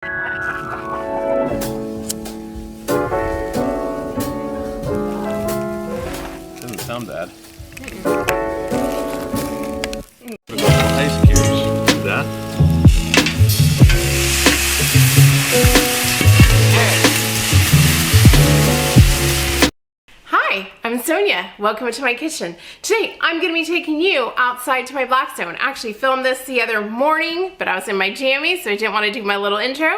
Doesn't sound bad. Ice cubes. Do that. Hi, I'm Sonia. Welcome to my kitchen. Today, I'm going to be taking you outside to my Blackstone. I actually filmed this the other morning, but I was in my jammies, so I didn't want to do my little intro.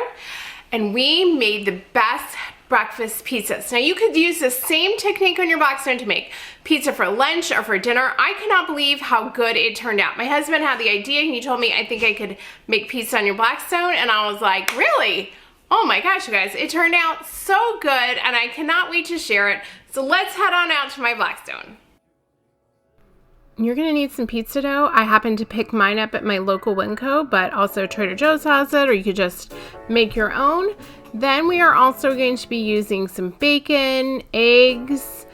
And we made the best breakfast pizzas. Now, you could use the same technique on your Blackstone to make pizza for lunch or for dinner. I cannot believe how good it turned out. My husband had the idea, and he told me, I think I could make pizza on your Blackstone, and I was like, really? Oh my gosh, you guys, it turned out so good, and I cannot wait to share it. So let's head on out to my Blackstone. You're gonna need some pizza dough. I happen to pick mine up at my local Winco, but also Trader Joe's has it, or you could just make your own. Then we are also going to be using some bacon, eggs,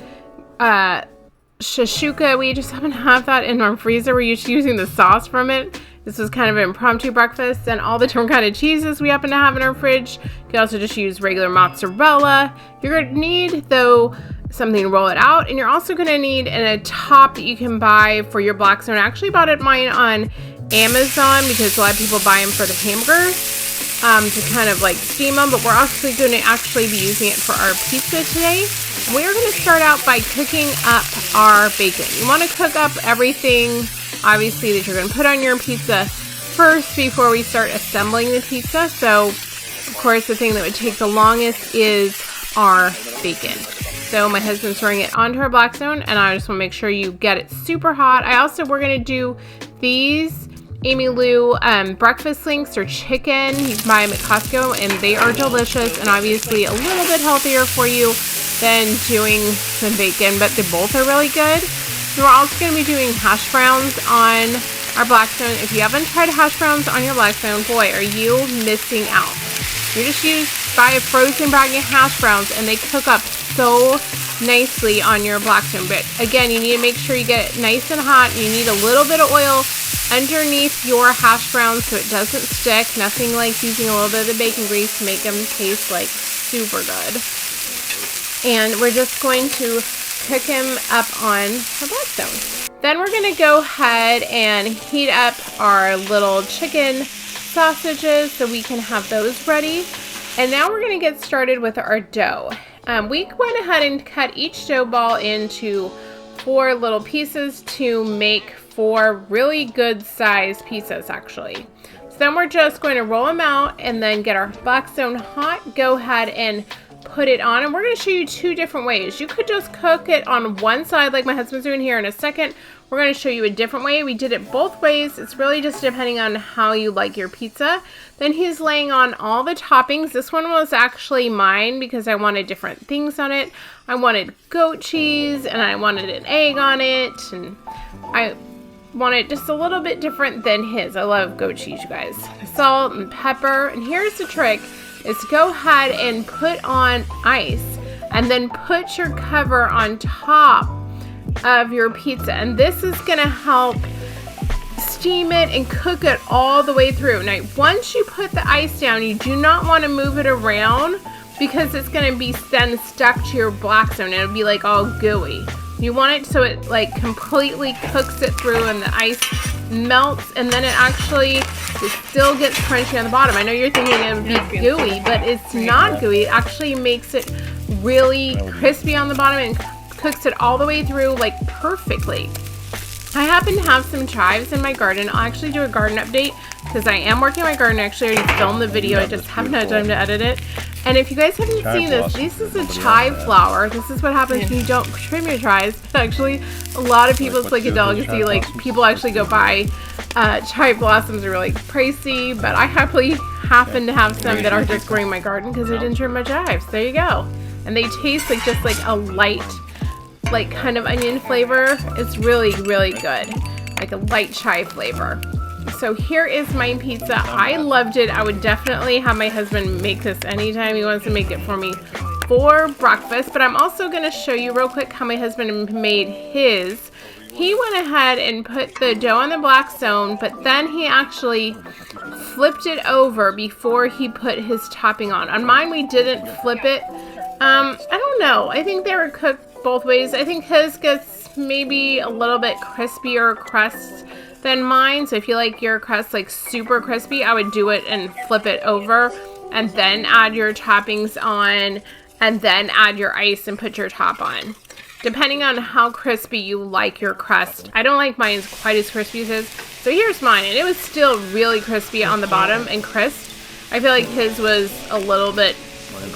shashuka. We just happen to have that in our freezer. We're just using the sauce from it. This was kind of an impromptu breakfast, and all the different kind of cheeses we happen to have in our fridge. You can also just use regular mozzarella. You're gonna need, though, something to roll it out, and you're also gonna need a top that you can buy for your Blackstone. I actually bought mine on Amazon because a lot of people buy them for the hamburgers to kind of like steam them, but we're actually going to be using it for our pizza today. We're going to start out by cooking up our bacon. You want to cook up everything, obviously, that you're going to put on your pizza first before we start assembling the pizza. So, of course, the thing that would take the longest is our bacon. So my husband's throwing it onto our Blackstone, and I just want to make sure you get it super hot. We're going to do these Amy Lou breakfast links or chicken. You can buy them at Costco, and they are delicious and obviously a little bit healthier for you than doing some bacon, but they both are really good. So we're also going to be doing hash browns on our Blackstone. If you haven't tried hash browns on your Blackstone, boy, are you missing out. You just buy a frozen bag of hash browns, and they cook up so nicely on your Blackstone. But again, you need to make sure you get it nice and hot. You need a little bit of oil underneath your hash browns so it doesn't stick. Nothing like using a little bit of the bacon grease to make them taste like super good. And we're just going to cook them up on our Blackstone. Then we're going to go ahead and heat up our little chicken sausages so we can have those ready. And now we're going to get started with our dough. We went ahead and cut each dough ball into 4 little pieces to make 4 really good sized pizzas, actually. So then we're just going to roll them out and then get our Blackstone hot. Go ahead and put it on, and we're going to show you 2 different ways. You could just cook it on one side like my husband's doing here in a second. We're going to show you a different way. We did it both ways. It's really just depending on how you like your pizza. Then he's laying on all the toppings. This one was actually mine because I wanted different things on it. I wanted goat cheese, and I wanted an egg on it, and I wanted just a little bit different than his. I love goat cheese, you guys. Salt and pepper. And here's the trick, is go ahead and put on ice, and then put your cover on top of your pizza, and this is gonna help steam it and cook it all the way through. Now, once you put the ice down, you do not want to move it around because it's gonna be then stuck to your Blackstone. It'll be like all gooey. You want it so it like completely cooks it through and the ice melts, and then it still gets crunchy on the bottom. I know you're thinking it would be gooey, but it's not gooey. It actually makes it really crispy on the bottom and cooks it all the way through like perfectly. I happen to have some chives in my garden. I'll actually do a garden update because I am working on my garden. I actually already filmed the video. I just haven't had time to edit it. And if you guys haven't seen this is a chive flower. This is what happens when you don't trim your chives. Actually, a lot of people, it's like a delicacy. Like, people actually go buy chive blossoms are really pricey, but I happily happen to have some that are just growing in my garden because I didn't trim my chives. There you go. And they taste like just like a light, like kind of onion flavor. It's really, really good. Like a light chive flavor. So here is my pizza. I loved it. I would definitely have my husband make this anytime he wants to make it for me for breakfast. But I'm also going to show you real quick how my husband made his. He went ahead and put the dough on the Blackstone, but then he actually flipped it over before he put his topping on. On mine, we didn't flip it. I don't know. I think they were cooked both ways. I think his gets maybe a little bit crispier crust than mine. So if you like your crust like super crispy, I would do it and flip it over and then add your toppings on and then add your ice and put your top on. Depending on how crispy you like your crust. I don't like mine quite as crispy as his. So here's mine, and it was still really crispy on the bottom and crisp. I feel like his was a little bit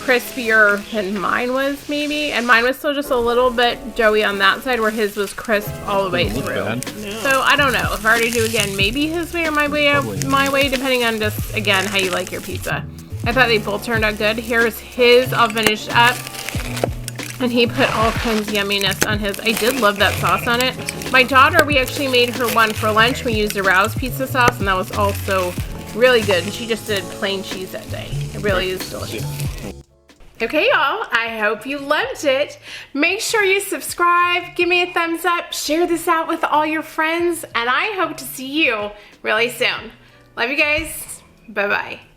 crispier than mine was maybe, and mine was still just a little bit doughy on that side where his was crisp all the way through. So I don't know if I were to do again, maybe his way or my way, depending on just again how you like your pizza. I thought they both turned out good. Here's his all finished up. And he put all kinds of yumminess on his. I did love that sauce on it. My daughter, we actually made her one for lunch. We used a Rouse pizza sauce, and that was also really good. And she just did plain cheese that day. It really is delicious. Okay, y'all, I hope you loved it. Make sure you subscribe, give me a thumbs up, share this out with all your friends, and I hope to see you really soon. Love you guys. Bye-bye.